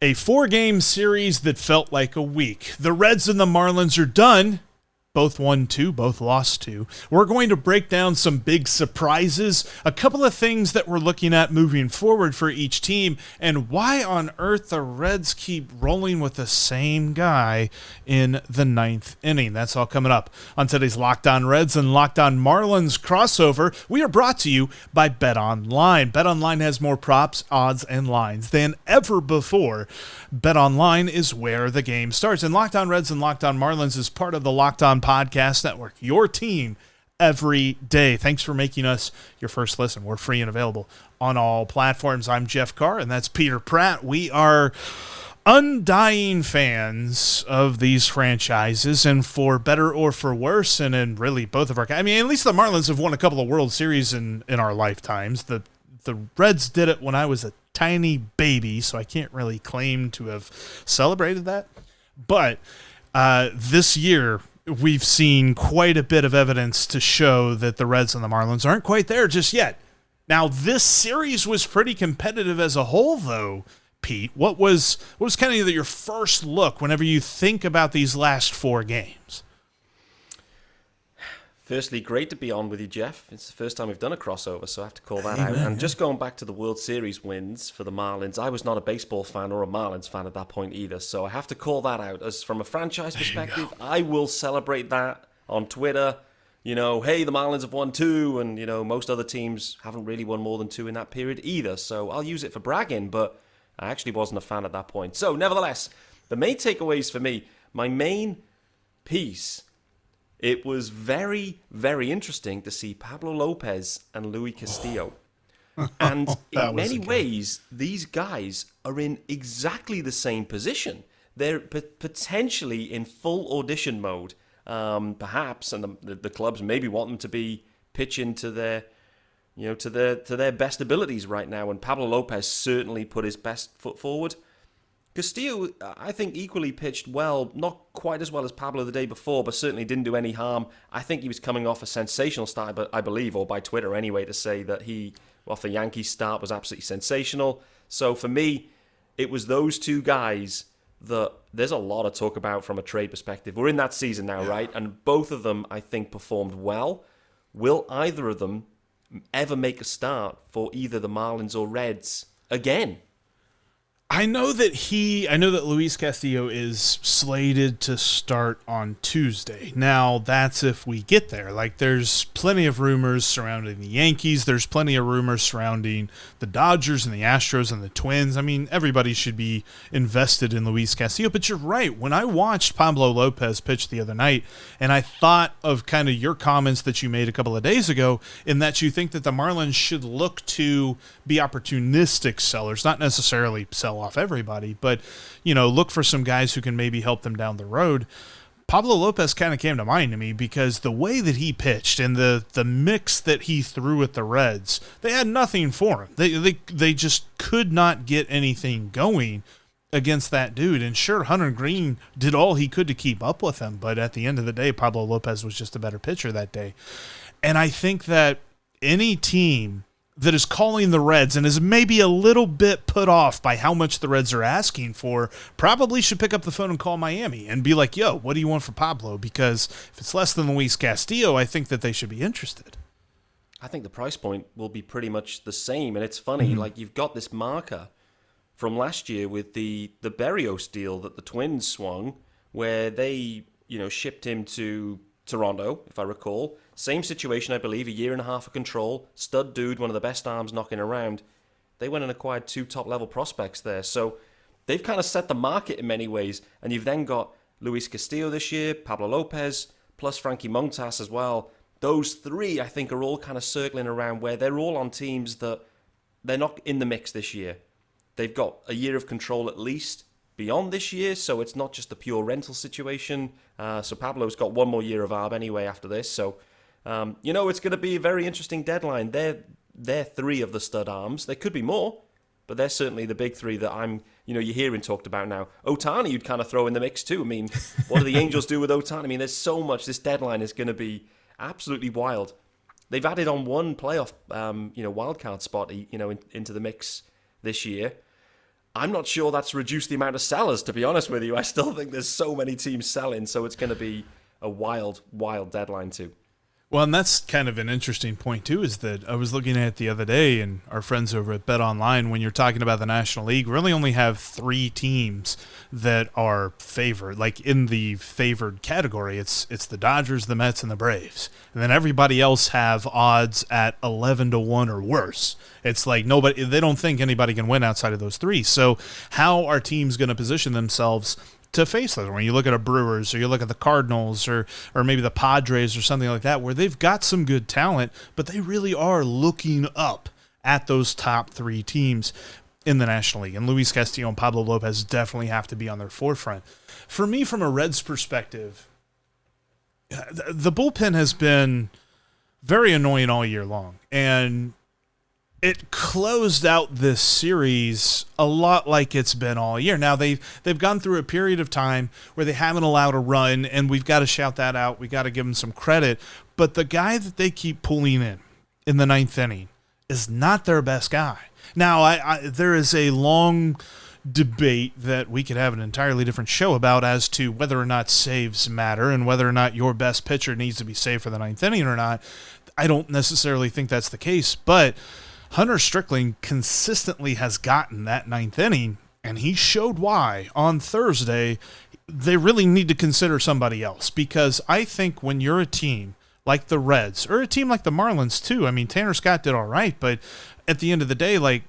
A 4-game series that felt like a week. The Reds and the Marlins are done. Both won 2, both lost 2. We're going to break down some big surprises, a couple of things that we're looking at moving forward for each team, and why on earth the Reds keep rolling with the same guy in the 9th inning. That's all coming up on today's Locked On Reds and Locked On Marlins crossover. We are brought to you by BetOnline. BetOnline has more props, odds, and lines than ever before. BetOnline is where the game starts. And Locked On Reds and Locked On Marlins is part of the Locked On Podcast Network, your team every day. Thanks for making us your first listen. We're free and available on all platforms. I'm Jeff Carr, and that's Peter Pratt. We are undying fans of these franchises, and for better or for worse, and in really both of our... I mean, at least the Marlins have won a couple of World Series in our lifetimes. The Reds did it when I was a tiny baby, so I can't really claim to have celebrated that. But this year, we've seen quite a bit of evidence to show that the Reds and the Marlins aren't quite there just yet. Now, this series was pretty competitive as a whole, though, Pete. What was kind of your first look whenever you think about these last 4 games? Firstly, great to be on with you, Jeff. It's the first time we've done a crossover, so I have to call that out. And just going back to the World Series wins for the Marlins, I was not a baseball fan or a Marlins fan at that point either, so I have to call that out. As from a franchise perspective, I will celebrate that on Twitter. You know, hey, the Marlins have won 2, and, you know, most other teams haven't really won more than 2 in that period either, so I'll use it for bragging, but I actually wasn't a fan at that point. So, nevertheless, the main takeaways for me, my main piece... It was very, very interesting to see Pablo Lopez and Luis Castillo. And in many ways, these guys are in exactly the same position. They're potentially in full audition mode, perhaps, and the clubs maybe want them to be pitching to their, to their best abilities right now. And Pablo Lopez certainly put his best foot forward. Castillo, I think, equally pitched well, not quite as well as Pablo the day before, but certainly didn't do any harm. I think he was coming off a sensational start, I believe, or by Twitter anyway, to say that he, off the Yankees start, was absolutely sensational. So for me, it was those 2 guys that there's a lot of talk about from a trade perspective. We're in that season now, right? And both of them, I think, performed well. Will either of them ever make a start for either the Marlins or Reds again? I know that Luis Castillo is slated to start on Tuesday. Now, that's if we get there. Like, there's plenty of rumors surrounding the Yankees. There's plenty of rumors surrounding the Dodgers and the Astros and the Twins. I mean, everybody should be invested in Luis Castillo. But you're right. When I watched Pablo Lopez pitch the other night, and I thought of kind of your comments that you made a couple of days ago, in that you think that the Marlins should look to be opportunistic sellers, not necessarily sell off everybody, but, look for some guys who can maybe help them down the road. Pablo Lopez kind of came to mind to me because the way that he pitched and the mix that he threw at the Reds, they had nothing for him. They just could not get anything going against that dude. And sure, Hunter Green did all he could to keep up with him, but at the end of the day, Pablo Lopez was just a better pitcher that day. And I think that any team that is calling the Reds and is maybe a little bit put off by how much the Reds are asking for probably should pick up the phone and call Miami and be like, yo, what do you want for Pablo? Because if it's less than Luis Castillo, I think that they should be interested. I think the price point will be pretty much the same. And it's funny, like, you've got this marker from last year with the Berrios deal that the Twins swung, where they, shipped him to Toronto, if I recall. Same situation, I believe, 1.5 years of control. Stud dude, one of the best arms knocking around. They went and acquired 2 top-level prospects there. So they've kind of set the market in many ways. And you've then got Luis Castillo this year, Pablo Lopez, plus Frankie Montas as well. Those 3, I think, are all kind of circling around where they're all on teams that they're not in the mix this year. They've got 1 year of control at least beyond this year, so it's not just a pure rental situation. So Pablo's got 1 more year of ARB anyway after this. So, it's going to be a very interesting deadline. They're 3 of the stud arms. There could be more, but they're certainly the big 3 that you're hearing talked about now. Ohtani, you'd kind of throw in the mix too. I mean, what do the Angels do with Ohtani? I mean, there's so much. This deadline is going to be absolutely wild. They've added on 1 playoff, wildcard spot, into the mix this year. I'm not sure that's reduced the amount of sellers, to be honest with you. I still think there's so many teams selling, so it's going to be a wild, wild deadline too. Well, and that's kind of an interesting point, too, is that I was looking at it the other day, and our friends over at BetOnline, when you're talking about the National League, really only have 3 teams that are favored. Like, in the favored category, it's the Dodgers, the Mets, and the Braves. And then everybody else have odds at 11-1 or worse. It's like they don't think anybody can win outside of those 3. So how are teams going to position themselves to face those? When you look at a Brewers, or you look at the Cardinals, or maybe the Padres or something like that, where they've got some good talent, but they really are looking up at those top 3 teams in the National League. And Luis Castillo and Pablo Lopez definitely have to be on their forefront. For me, from a Reds perspective, the bullpen has been very annoying all year long, and it closed out this series a lot like it's been all year. Now, they've gone through a period of time where they haven't allowed a run, and we've got to shout that out. We've got to give them some credit. But the guy that they keep pulling in the 9th inning is not their best guy. Now, there is a long debate that we could have an entirely different show about as to whether or not saves matter and whether or not your best pitcher needs to be saved for the 9th inning or not. I don't necessarily think that's the case, but Hunter Strickland consistently has gotten that 9th inning, and he showed why on Thursday. They really need to consider somebody else, because I think when you're a team like the Reds, or a team like the Marlins too, I mean, Tanner Scott did all right, but at the end of the day, like,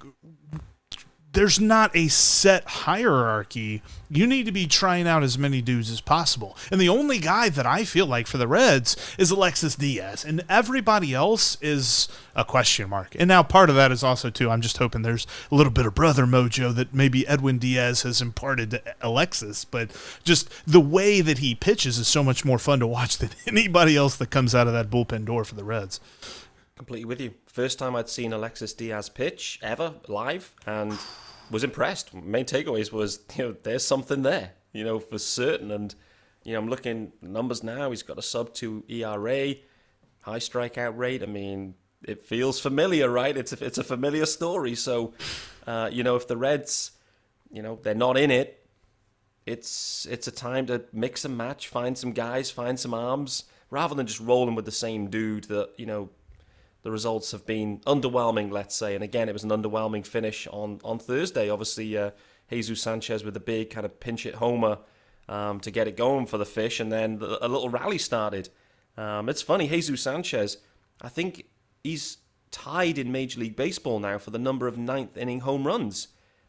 there's not a set hierarchy. You need to be trying out as many dudes as possible. And the only guy that I feel like for the Reds is Alexis Diaz, and everybody else is a question mark. And now part of that is also, too, I'm just hoping there's a little bit of brother mojo that maybe Edwin Diaz has imparted to Alexis, but just the way that he pitches is so much more fun to watch than anybody else that comes out of that bullpen door for the Reds. Completely with you. First time I'd seen Alexis Diaz pitch ever live, and was impressed. Main takeaways was, there's something there, for certain. And, I'm looking at numbers now. He's got a sub-2 ERA, high strikeout rate. I mean, it feels familiar, right? It's a familiar story. So, if the Reds, they're not in it, it's a time to mix and match, find some guys, find some arms, rather than just rolling with the same dude that, the results have been underwhelming, let's say. And again, it was an underwhelming finish on Thursday. Obviously, Jesus Sanchez with a big kind of pinch-hit homer to get it going for the Fish, and then a little rally started. It's funny, Jesus Sanchez, I think he's tied in Major League Baseball now for the number of 9th-inning home runs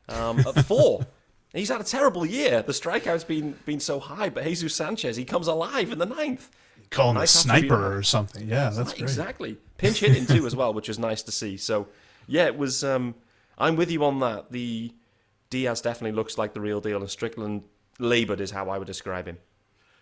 at 4. He's had a terrible year. The strikeout's been so high, but Jesus Sanchez, he comes alive in the 9th. Call him a sniper or something. Yeah, that's great. Exactly. Pinch hitting too as well, which was nice to see. So, yeah, it was. I'm with you on that. The Diaz definitely looks like the real deal, and Strickland labored is how I would describe him.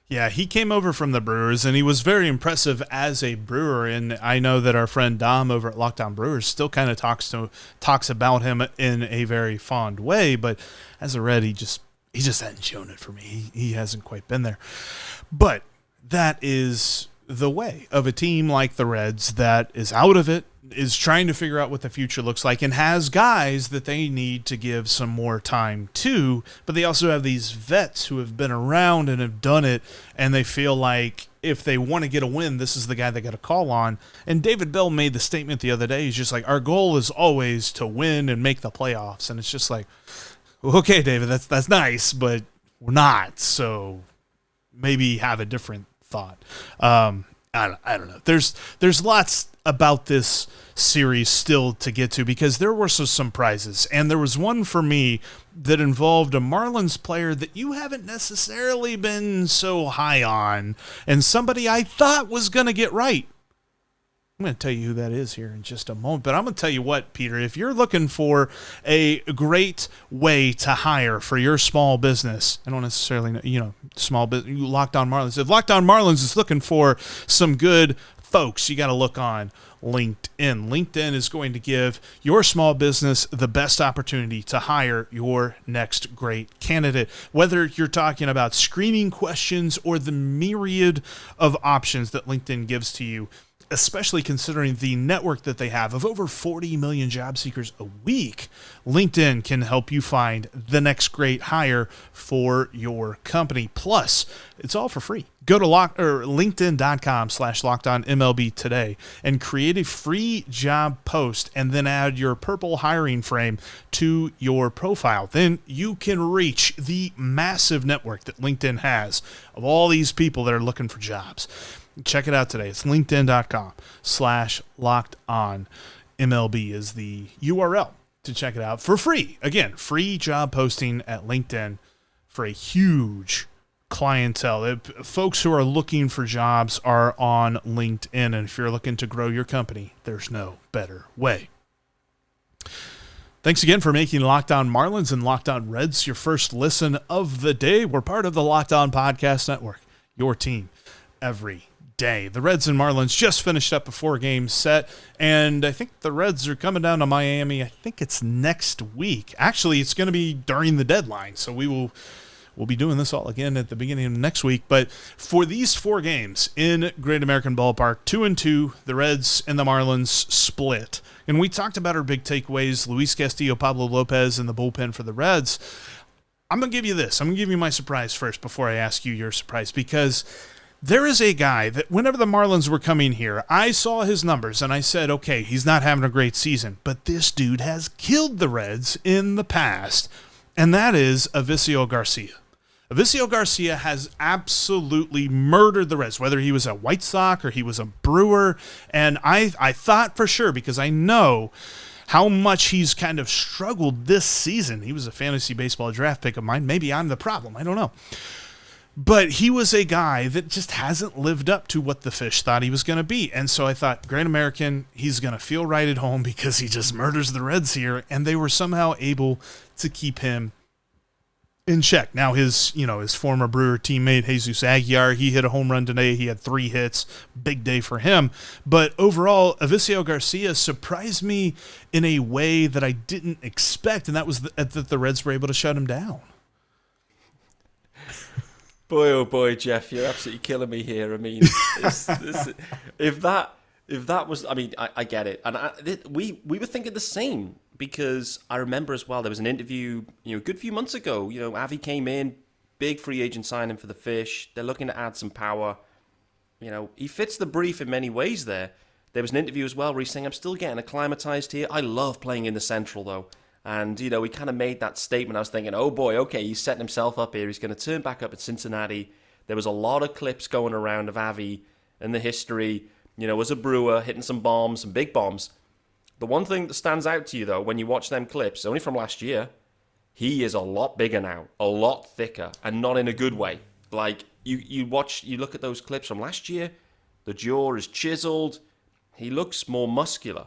Yeah, he came over from the Brewers, and he was very impressive as a Brewer. And I know that our friend Dom over at Lockdown Brewers still kind of talks about him in a very fond way. But as a Red, he just hasn't shown it for me. He hasn't quite been there. But that is the way of a team like the Reds that is out of it, is trying to figure out what the future looks like, and has guys that they need to give some more time to, but they also have these vets who have been around and have done it, and they feel like if they want to get a win, this is the guy they got to call on. And David Bell made the statement the other day. He's just like, our goal is always to win and make the playoffs. And it's just like, okay, David, that's nice, but we're not. So maybe have a different thought. I don't know. There's lots about this series still to get to, because there were some surprises, and there was one for me that involved a Marlins player that you haven't necessarily been so high on, and somebody I thought was going to get right. I'm going to tell you who that is here in just a moment, but I'm going to tell you what, Peter, if you're looking for a great way to hire for your small business, I don't necessarily know, small business, Locked On Marlins. If Locked On Marlins is looking for some good folks, you got to look on LinkedIn. LinkedIn is going to give your small business the best opportunity to hire your next great candidate. Whether you're talking about screening questions or the myriad of options that LinkedIn gives to you, especially considering the network that they have of over 40 million job seekers a week. LinkedIn can help you find the next great hire for your company. Plus, it's all for free. Go to linkedin.com/LockedOnMLB today and create a free job post and then add your purple hiring frame to your profile. Then you can reach the massive network that LinkedIn has of all these people that are looking for jobs. Check it out today. It's linkedin.com/LockedOnMLB is the URL to check it out for free. Again, free job posting at LinkedIn for a huge clientele. Folks who are looking for jobs are on LinkedIn, and if you're looking to grow your company, there's no better way. Thanks again for making Locked On Marlins and Locked On Reds your first listen of the day. We're part of the Locked On Podcast Network, your team every day. The Reds and Marlins just finished up a 4-game set, and I think the Reds are coming down to Miami. I think it's next week. Actually, it's going to be during the deadline, so we'll be doing this all again at the beginning of next week. But for these 4 games in Great American Ballpark, 2-2, the Reds and the Marlins split. And we talked about our big takeaways, Luis Castillo, Pablo Lopez, and the bullpen for the Reds. I'm going to give you this. I'm going to give you my surprise first before I ask you your surprise, because there is a guy that whenever the Marlins were coming here, I saw his numbers and I said, okay, he's not having a great season, but this dude has killed the Reds in the past, and that is Avisail Garcia. Avisail Garcia has absolutely murdered the Reds, whether he was a White Sox or he was a Brewer, and I thought for sure, because I know how much he's kind of struggled this season. He was a fantasy baseball draft pick of mine. Maybe I'm the problem. I don't know. But he was a guy that just hasn't lived up to what the fish thought he was going to be. And so I thought, Great American, he's going to feel right at home because he just murders the Reds here. And they were somehow able to keep him in check. Now his former Brewer teammate, Jesus Aguilar, he hit a home run today. He had 3 hits. Big day for him. But overall, Avisail Garcia surprised me in a way that I didn't expect. And that was that the Reds were able to shut him down. Boy, oh boy, Jeff, you're absolutely killing me here. I mean, if that was, I mean, I get it, and we were thinking the same, because I remember as well there was an interview, a good few months ago. Avi came in, big free agent signing for the Fish. They're looking to add some power. He fits the brief in many ways. There was an interview as well where he's saying, "I'm still getting acclimatized here. I love playing in the Central though." And, he kind of made that statement. I was thinking, oh boy, okay, he's setting himself up here. He's going to turn back up at Cincinnati. There was a lot of clips going around of Avi and the history, as a Brewer, hitting some bombs, some big bombs. The one thing that stands out to you, though, when you watch them clips, only from last year, he is a lot bigger now, a lot thicker, and not in a good way. Like, you look at those clips from last year, the jaw is chiseled. He looks more muscular.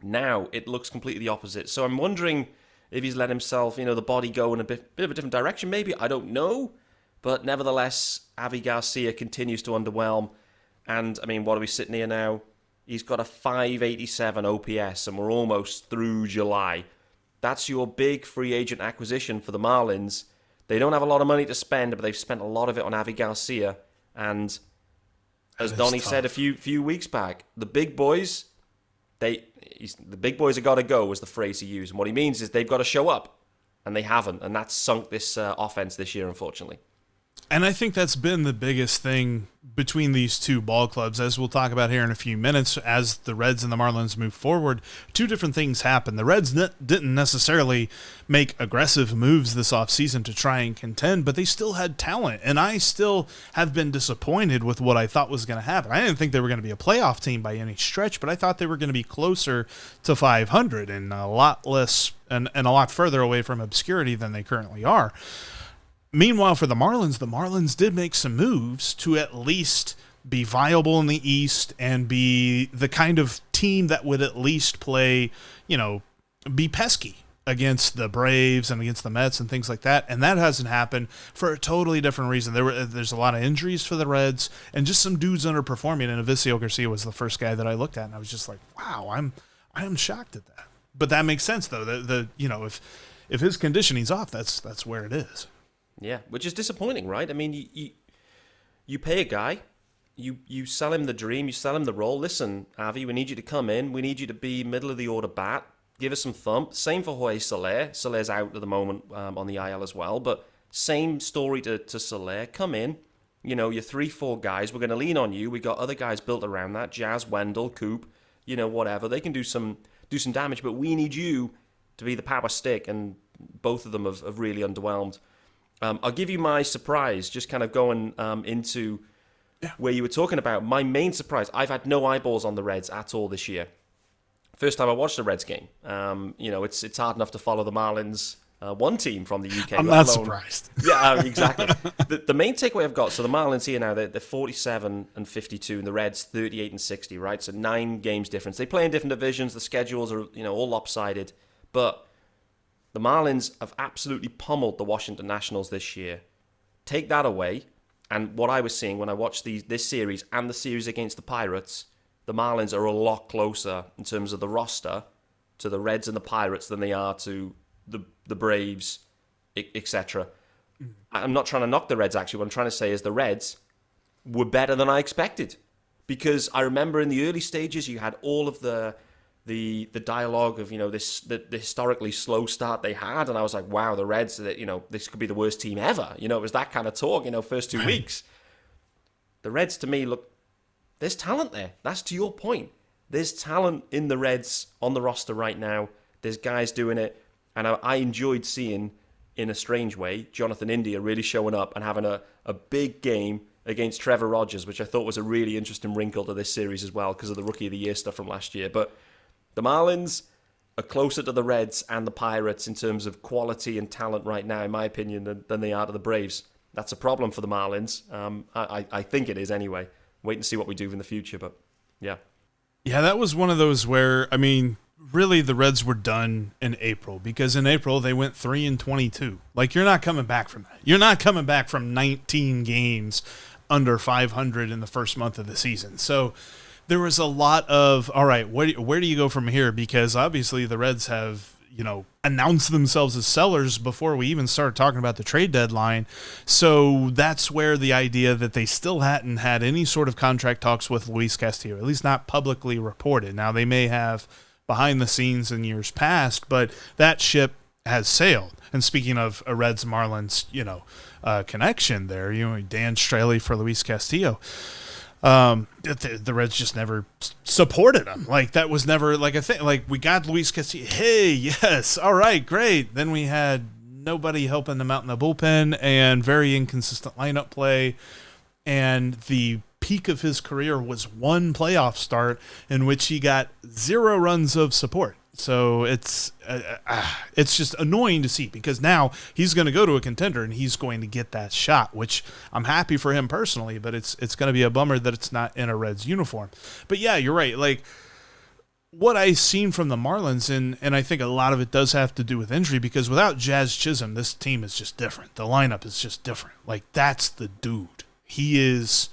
Now it looks completely opposite. So I'm wondering if he's let himself, the body go in a bit of a different direction. Maybe, I don't know. But nevertheless, Avi Garcia continues to underwhelm. And I mean, what are we sitting here now? He's got a 587 OPS, and we're almost through July. That's your big free agent acquisition for the Marlins. They don't have a lot of money to spend, but they've spent a lot of it on Avi Garcia. And as Donnie said a few weeks back, the big boys. The big boys have got to go, was the phrase he used. And what he means is they've got to show up. And they haven't. And that's sunk this offense this year, unfortunately. And I think that's been the biggest thing between these two ball clubs, as we'll talk about here in a few minutes. As the Reds and the Marlins move forward, 2 different things happen. The Reds didn't necessarily make aggressive moves this offseason to try and contend, but they still had talent. And I still have been disappointed with what I thought was going to happen. I didn't think they were going to be a playoff team by any stretch, but I thought they were going to be closer to 500 and a lot less and a lot further away from obscurity than they currently are. Meanwhile, for the Marlins did make some moves to at least be viable in the East and be the kind of team that would at least play, be pesky against the Braves and against the Mets and things like that. And that hasn't happened for a totally different reason. There's a lot of injuries for the Reds and just some dudes underperforming. And Avisail Garcia was the first guy that I looked at, and I was just like, wow, I am shocked at that. But that makes sense though. If his conditioning's off, that's where it is. Yeah, which is disappointing, right? I mean, you pay a guy, you sell him the dream, you sell him the role. Listen, Avi, we need you to come in. We need you to be middle of the order bat. Give us some thump. Same for Jorge Soler. Soler's out at the moment on the IL as well, but same story to Soler. Come in. You know, you're 3-4 guys. We're going to lean on you. We got other guys built around that. Jazz, Wendell, Coop, you know, whatever. They can do some damage, but we need you to be the power stick, and both of them have really underwhelmed. I'll give you my surprise, just kind of going into where you were talking about. My main surprise, I've had no eyeballs on the Reds at all this year. First time I watched a Reds game. You know, it's hard enough to follow the Marlins, one team from the UK. I'm not surprised. Yeah, exactly. The main takeaway I've got, so the Marlins here now, they're 47-52, and the Reds 38-60, right? So 9 games difference. They play in different divisions. The schedules are, you know, all lopsided. But the Marlins have absolutely pummeled the Washington Nationals this year. Take that away, and what I was seeing when I watched this series and the series against the Pirates, the Marlins are a lot closer in terms of the roster to the Reds and the Pirates than they are to the Braves, etc. I'm not trying to knock the Reds, actually. What I'm trying to say is the Reds were better than I expected. Because I remember in the early stages, you had all of the dialogue of, you know, the historically slow start they had, and I was like, wow, the Reds, you know, this could be the worst team ever. You know, it was that kind of talk, you know, first 2 weeks. The Reds, to me, look, there's talent there. That's to your point. There's talent in the Reds on the roster right now. There's guys doing it. And I enjoyed seeing, in a strange way, Jonathan India really showing up and having a big game against Trevor Rogers, which I thought was a really interesting wrinkle to this series as well because of the Rookie of the Year stuff from last year. But the Marlins are closer to the Reds and the Pirates in terms of quality and talent right now, in my opinion, than they are to the Braves. That's a problem for the Marlins. I think it is anyway. Wait and see what we do in the future, but yeah. Yeah, that was one of those where, I mean, really the Reds were done in April, because in April they went 3-22. Like, you're not coming back from that. You're not coming back from 19 games under 500 in the first month of the season. So there was a lot of, all right, where do you go from here? Because obviously the Reds have, you know, announced themselves as sellers before we even started talking about the trade deadline. So that's where the idea that they still hadn't had any sort of contract talks with Luis Castillo, at least not publicly reported. Now, they may have behind the scenes in years past, but that ship has sailed. And speaking of a Reds Marlins, you know, connection there, you know, Dan Straley for Luis Castillo. The Reds just never supported him. Like, that was never like a thing. Like, we got Luis Castillo. Hey, yes, all right, great. Then we had nobody helping them out in the bullpen and very inconsistent lineup play. And the peak of his career was one playoff start in which he got 0 runs of support. So it's just annoying to see, because now he's going to go to a contender and he's going to get that shot, which I'm happy for him personally, but it's going to be a bummer that it's not in a Reds uniform. But yeah, you're right. Like, what I've seen from the Marlins, and I think a lot of it does have to do with injury, because without Jazz Chisholm, this team is just different. The lineup is just different. Like, that's the dude. He is,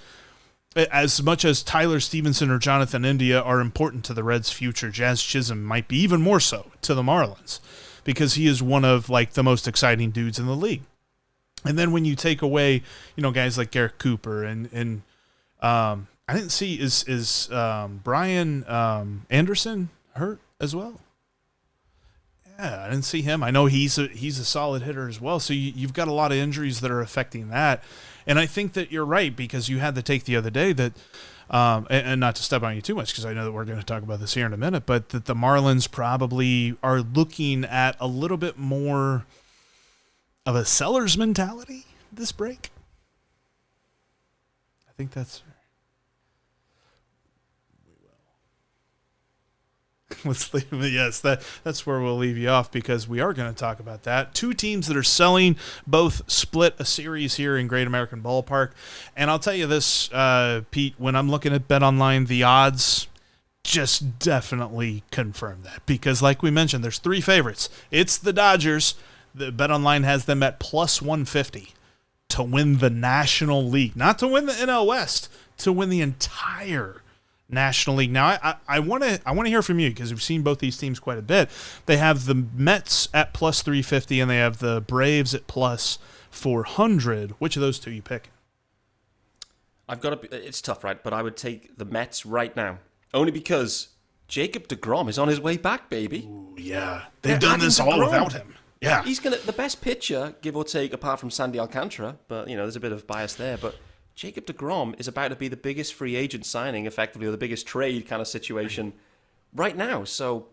as much as Tyler Stevenson or Jonathan India are important to the Reds' future, Jazz Chisholm might be even more so to the Marlins, because he is one of, like, the most exciting dudes in the league. And then when you take away, you know, guys like Garrett Cooper and I didn't see, is Brian Anderson hurt as well? Yeah, I didn't see him. I know he's a solid hitter as well. So you've got a lot of injuries that are affecting that. And I think that you're right, because you had the take the other day that, and not to step on you too much, because I know that we're going to talk about this here in a minute, but that the Marlins probably are looking at a little bit more of a seller's mentality this break. I think that's... Let's leave it. Yes, that's where we'll leave you off, because we are going to talk about that. 2 teams that are selling, both split a series here in Great American Ballpark. And I'll tell you this, Pete, when I'm looking at BetOnline, the odds just definitely confirm that, because like we mentioned, there's 3 favorites. It's the Dodgers. The BetOnline has them at plus 150 to win the National League, not to win the NL West, to win the entire National League. Now, I want to hear from you, because we've seen both these teams quite a bit. They have the Mets at plus 350, and they have the Braves at plus 400. Which of those two are you picking? I've got to. It's tough, right? But I would take the Mets right now, only because Jacob deGrom is on his way back, baby. Ooh, yeah, they've done this all without him. Yeah, he's the best pitcher, give or take, apart from Sandy Alcantara. But there's a bit of bias there. But Jacob deGrom is about to be the biggest free agent signing, effectively, or the biggest trade kind of situation right now. So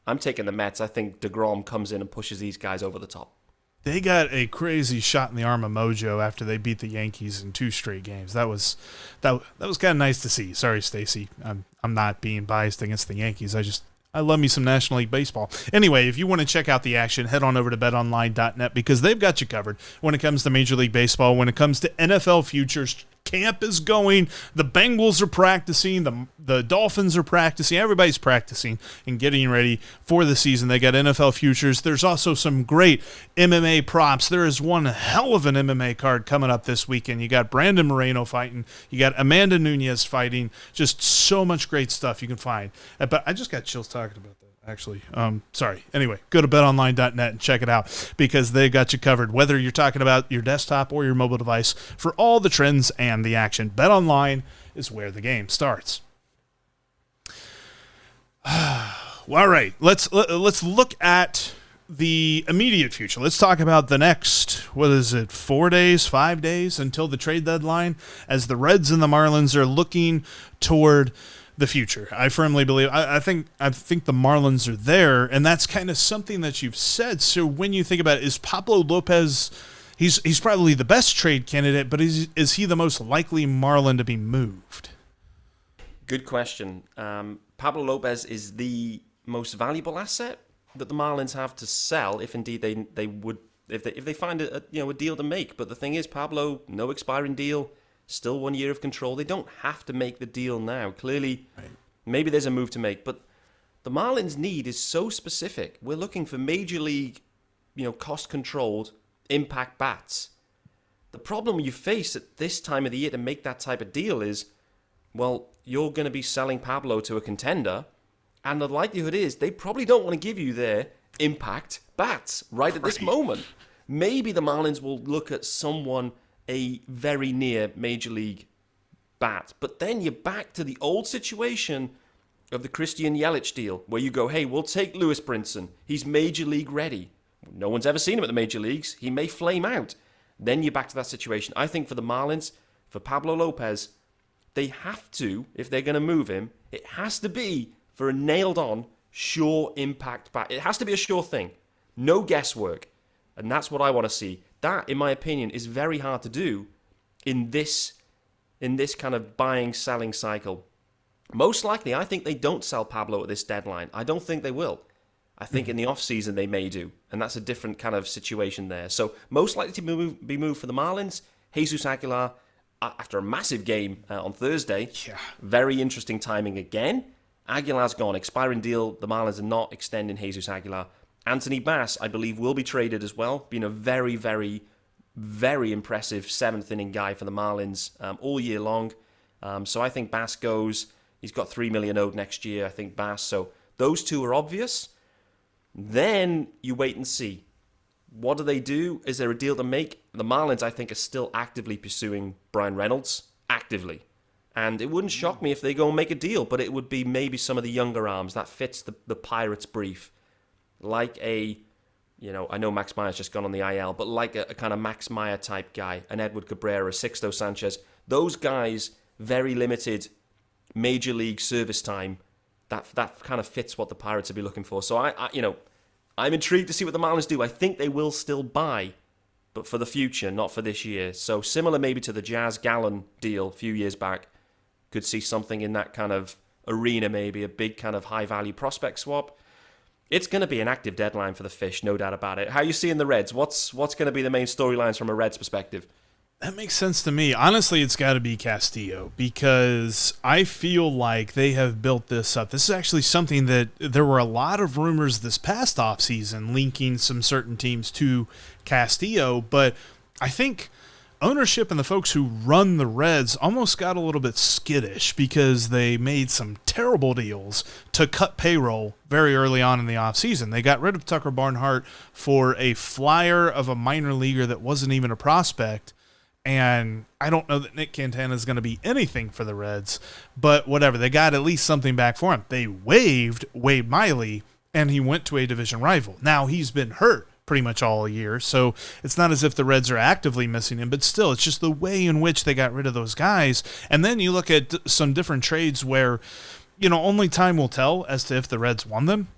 I'm taking the Mets. I think deGrom comes in and pushes these guys over the top. They got a crazy shot in the arm of mojo after they beat the Yankees in 2 straight games. That was kind of nice to see. Sorry, Stacey. I'm not being biased against the Yankees. I love me some National League Baseball. Anyway, if you want to check out the action, head on over to betonline.net because they've got you covered when it comes to Major League Baseball, when it comes to NFL futures. Camp is going. The Bengals are practicing. The Dolphins are practicing. Everybody's practicing and getting ready for the season. They got NFL futures. There's also some great MMA props. There is one hell of an MMA card coming up this weekend. You got Brandon Moreno fighting. You got Amanda Nunes fighting. Just so much great stuff you can find. But I just got chills talking about that. Actually, sorry. Anyway, go to betonline.net and check it out because they got you covered, whether you're talking about your desktop or your mobile device, for all the trends and the action. BetOnline is where the game starts. All right, let's look at the immediate future. Let's talk about the next, 4 days, 5 days until the trade deadline, as the Reds and the Marlins are looking toward the future. I firmly believe. I think the Marlins are there, and that's kind of something that you've said. So when you think about it, is Pablo Lopez? He's probably the best trade candidate, but is he the most likely Marlin to be moved? Good question. Pablo Lopez is the most valuable asset that the Marlins have to sell, if indeed they would, if they find a deal to make. But the thing is, Pablo, no expiring deal. Still 1 year of control. They don't have to make the deal now. Clearly, maybe there's a move to make. But the Marlins' need is so specific. We're looking for major league, cost-controlled impact bats. The problem you face at this time of the year to make that type of deal is, well, you're going to be selling Pablo to a contender, and the likelihood is they probably don't want to give you their impact bats right at this moment. Maybe the Marlins will look at someone a very near major league bat. But then you're back to the old situation of the Christian Yelich deal, where you go, hey, we'll take Lewis Brinson. He's major league ready. No one's ever seen him at the major leagues. He may flame out. Then you're back to that situation. I think for the Marlins, for Pablo Lopez, they have to, if they're going to move him, it has to be for a nailed-on, sure impact bat. It has to be a sure thing. No guesswork. And that's what I want to see. That, in my opinion, is very hard to do in this kind of buying, selling cycle. Most likely, I think they don't sell Pablo at this deadline. I don't think they will. I think in the offseason they may do, and that's a different kind of situation there. So most likely to be moved for the Marlins, Jesus Aguilar, after a massive game on Thursday. Yeah. Very interesting timing again. Aguilar's gone. Expiring deal. The Marlins are not extending Jesus Aguilar. Anthony Bass, I believe, will be traded as well, being a very, very, very impressive seventh-inning guy for the Marlins all year long. So I think Bass goes. He's got $3 million owed next year, I think, Bass. So those two are obvious. Then you wait and see. What do they do? Is there a deal to make? The Marlins, I think, are still actively pursuing Brian Reynolds. Actively. And it wouldn't shock me if they go and make a deal, but it would be maybe some of the younger arms. That fits the Pirates' brief. Like I know Max Meyer's just gone on the IL, but like a kind of Max Meyer type guy, an Edward Cabrera, a Sixto Sanchez, those guys, very limited major league service time, that kind of fits what the Pirates would be looking for. So I'm intrigued to see what the Marlins do. I think they will still buy, but for the future, not for this year. So similar maybe to the Jazz Gallen deal a few years back, could see something in that kind of arena, maybe a big kind of high value prospect swap. It's going to be an active deadline for the Fish, no doubt about it. How are you seeing the Reds? What's going to be the main storylines from a Reds perspective? That makes sense to me. Honestly, it's got to be Castillo because I feel like they have built this up. This is actually something that there were a lot of rumors this past offseason linking some certain teams to Castillo, but I think ownership and the folks who run the Reds almost got a little bit skittish because they made some terrible deals to cut payroll very early on in the offseason. They got rid of Tucker Barnhart for a flyer of a minor leaguer that wasn't even a prospect, And I don't know that Nick Cantana is going to be anything for the Reds, but whatever. They got at least something back for him. They waived Wade Miley, and he went to a division rival. Now, he's been hurt pretty much all year, so it's not as if the Reds are actively missing him, but still, it's just the way in which they got rid of those guys. And then you look at some different trades where, only time will tell as to if the Reds won them.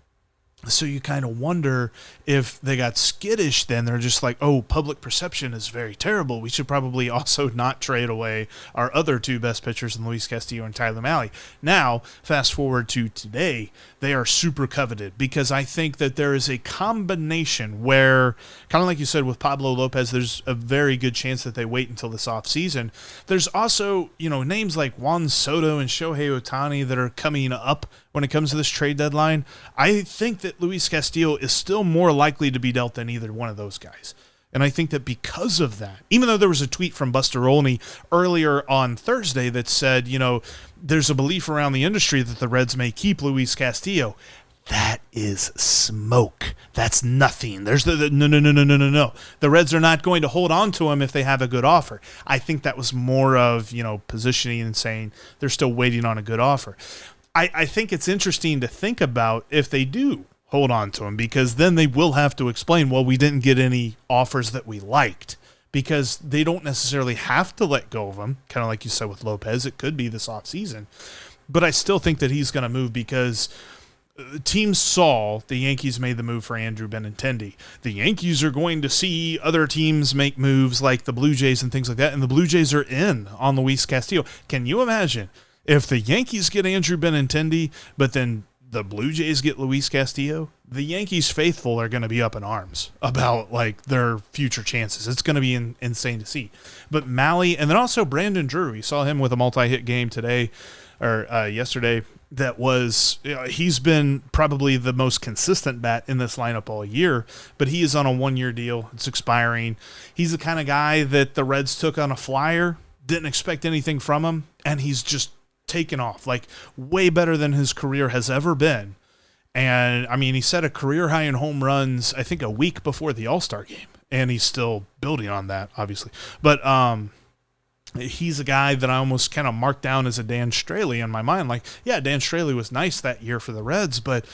So you kind of wonder if they got skittish then. They're just like, oh, public perception is very terrible. We should probably also not trade away our other two best pitchers in Luis Castillo and Tyler Mahle. Now, fast forward to today, they are super coveted because I think that there is a combination where, kind of like you said with Pablo Lopez, there's a very good chance that they wait until this offseason. There's also, names like Juan Soto and Shohei Ohtani that are coming up when it comes to this trade deadline. I think that Luis Castillo is still more likely to be dealt than either one of those guys. And I think that because of that, even though there was a tweet from Buster Olney earlier on Thursday that said, there's a belief around the industry that the Reds may keep Luis Castillo. That is smoke. That's nothing. There's no. The Reds are not going to hold on to him if they have a good offer. I think that was more of, positioning and saying they're still waiting on a good offer. I think it's interesting to think about if they do hold on to him, because then they will have to explain, well, we didn't get any offers that we liked, because they don't necessarily have to let go of him. Kind of like you said with Lopez, it could be this offseason. But I still think that he's going to move because teams saw the Yankees made the move for Andrew Benintendi. The Yankees are going to see other teams make moves like the Blue Jays and things like that, and the Blue Jays are in on Luis Castillo. Can you imagine if the Yankees get Andrew Benintendi, but then the Blue Jays get Luis Castillo? The Yankees faithful are going to be up in arms about their future chances. It's going to be insane to see. But Mahle, and then also Brandon Drury, we saw him with a multi-hit game today or yesterday. That was, he's been probably the most consistent bat in this lineup all year, but he is on a 1-year deal. It's expiring. He's the kind of guy that the Reds took on a flyer, didn't expect anything from him, and he's just taken off, way better than his career has ever been. And I mean, he set a career high in home runs, I think a week before the All-Star game, and he's still building on that, obviously. But he's a guy that I almost kind of marked down as a Dan Straley in my mind. Dan Straley was nice that year for the Reds, but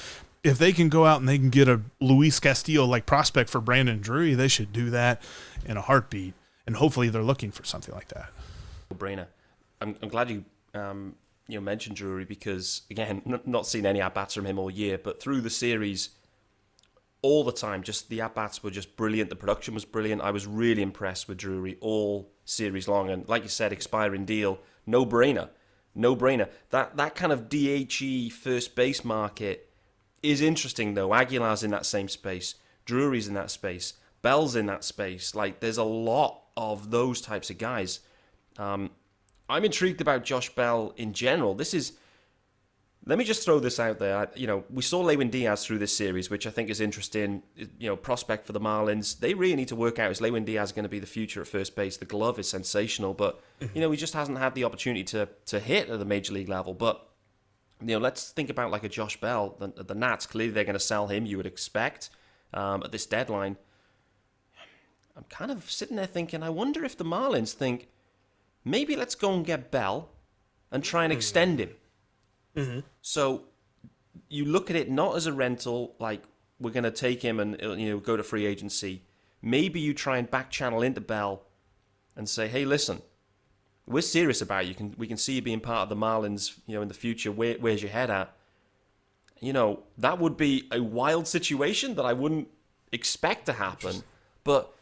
if they can go out and they can get a Luis Castillo prospect for Brandon Drury, they should do that in a heartbeat. And hopefully they're looking for something like that. Brainer. I'm glad you mentioned Drury, because again, not seen any at-bats from him all year, but through the series, all the time, just the at-bats were just brilliant. The production was brilliant. I was really impressed with Drury all series long. And like you said, expiring deal, no-brainer. That kind of DHE first base market is interesting, though. Aguilar's in that same space. Drury's in that space. Bell's in that space. There's a lot of those types of guys. I'm intrigued about Josh Bell in general. Let me just throw this out there. We saw Lewin Diaz through this series, which I think is interesting. Prospect for the Marlins. They really need to work out, is Lewin Diaz going to be the future at first base? The glove is sensational, but he just hasn't had the opportunity to hit at the major league level. But let's think about a Josh Bell. The Nats, clearly they're going to sell him, you would expect, at this deadline. I'm kind of sitting there thinking, I wonder if the Marlins think, maybe let's go and get Bell and try and extend him. Mm-hmm. So you look at it not as a rental, we're going to take him and go to free agency. Maybe you try and back channel into Bell and say, hey, listen, we're serious about you. We can see you being part of the Marlins, in the future. Where's your head at? That would be a wild situation that I wouldn't expect to happen. But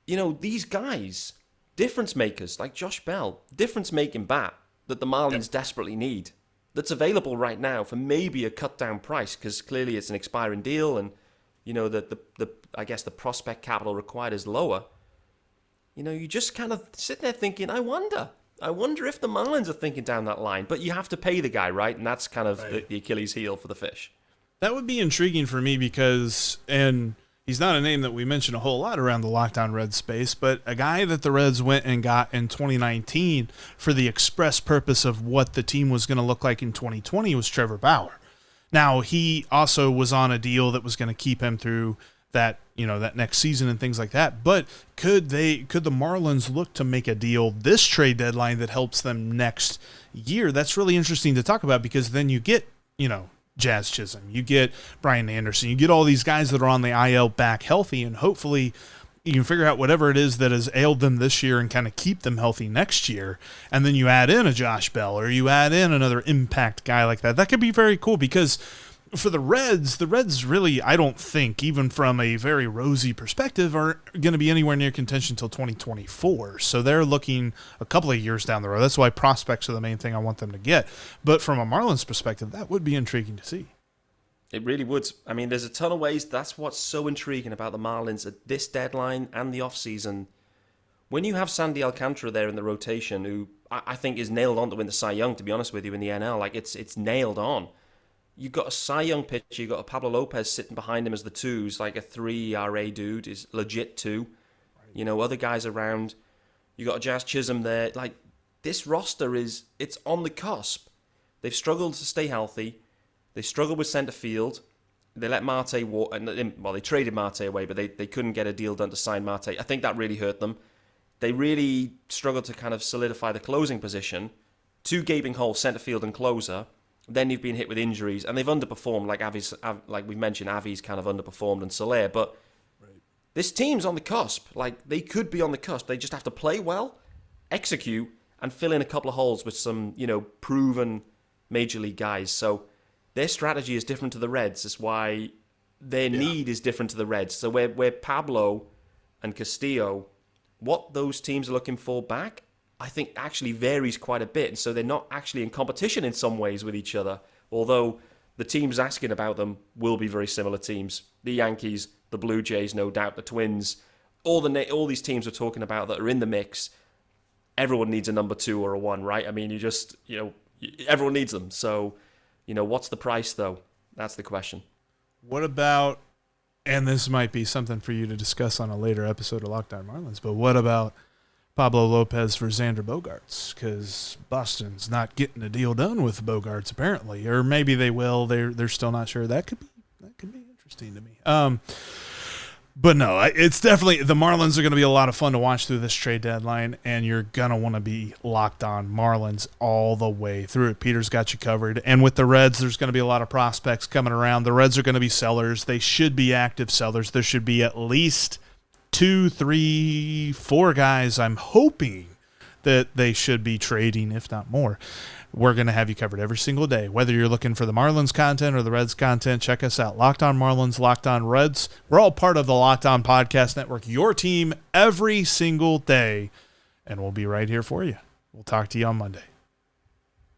these guys, difference makers like Josh Bell, difference-making bat that the Marlins desperately need, that's available right now for maybe a cut-down price, because clearly it's an expiring deal, and I guess the prospect capital required is lower. You just kind of sit there thinking, I wonder if the Marlins are thinking down that line. But you have to pay the guy, right? And that's kind of the Achilles heel for the Fish. That would be intriguing for me because, and he's not a name that we mention a whole lot around the Lockdown Reds space, but a guy that the Reds went and got in 2019 for the express purpose of what the team was going to look like in 2020 was Trevor Bauer. Now, he also was on a deal that was going to keep him through that that next season and things like that. But could the Marlins look to make a deal this trade deadline that helps them next year? That's really interesting to talk about, because then you get, Jazz Chisholm, you get Brian Anderson, you get all these guys that are on the IL back healthy, and hopefully you can figure out whatever it is that has ailed them this year and kind of keep them healthy next year. And then you add in a Josh Bell, or you add in another impact guy like that. That could be very cool, because for the Reds really, I don't think, even from a very rosy perspective, are going to be anywhere near contention until 2024. So they're looking a couple of years down the road. That's why prospects are the main thing I want them to get. But from a Marlins perspective, that would be intriguing to see. It really would. I mean, there's a ton of ways. That's what's so intriguing about the Marlins at this deadline and the offseason. When you have Sandy Alcantara there in the rotation, who I think is nailed on to win the Cy Young, to be honest with you, in the NL, like it's nailed on. You've got a Cy Young pitcher, you've got a Pablo Lopez sitting behind him as the twos, like a 3 ERA dude, is legit too. Right. Other guys around. You got a Jazz Chisholm there. Like, this roster it's on the cusp. They've struggled to stay healthy. They struggled with center field. They let Marte walk, well, they traded Marte away, but they couldn't get a deal done to sign Marte. I think that really hurt them. They really struggled to kind of solidify the closing position. 2 gaping holes, center field and closer. Then you've been hit with injuries, and they've underperformed. Like we mentioned, Avi's kind of underperformed, and Soler. But This team's on the cusp. Like, they could be on the cusp. They just have to play well, execute, and fill in a couple of holes with some, proven major league guys. So their strategy is different to the Reds. That's why their need is different to the Reds. So where Pablo and Castillo, what those teams are looking for back, I think actually varies quite a bit. And so they're not actually in competition in some ways with each other, although the teams asking about them will be very similar teams. The Yankees, the Blue Jays, no doubt, the Twins, all these teams we're talking about that are in the mix. Everyone needs a number 2 or a 1, right? I mean, everyone needs them. So, what's the price, though? That's the question. What about, and this might be something for you to discuss on a later episode of Locked On Marlins, but what about Pablo Lopez for Xander Bogaerts? Because Boston's not getting a deal done with Bogaerts, apparently. Or maybe they will. They're still not sure. That could be interesting to me. But no, it's definitely, the Marlins are going to be a lot of fun to watch through this trade deadline, and you're going to want to be locked on Marlins all the way through it. Peter's got you covered. And with the Reds, there's going to be a lot of prospects coming around. The Reds are going to be sellers. They should be active sellers. There should be at least 2, 3, 4 guys I'm hoping that they should be trading, if not more. We're going to have you covered every single day. Whether you're looking for the Marlins content or the Reds content, check us out. Locked On Marlins, Locked On Reds. We're all part of the Locked On Podcast Network, your team every single day, and we'll be right here for you. We'll talk to you on Monday.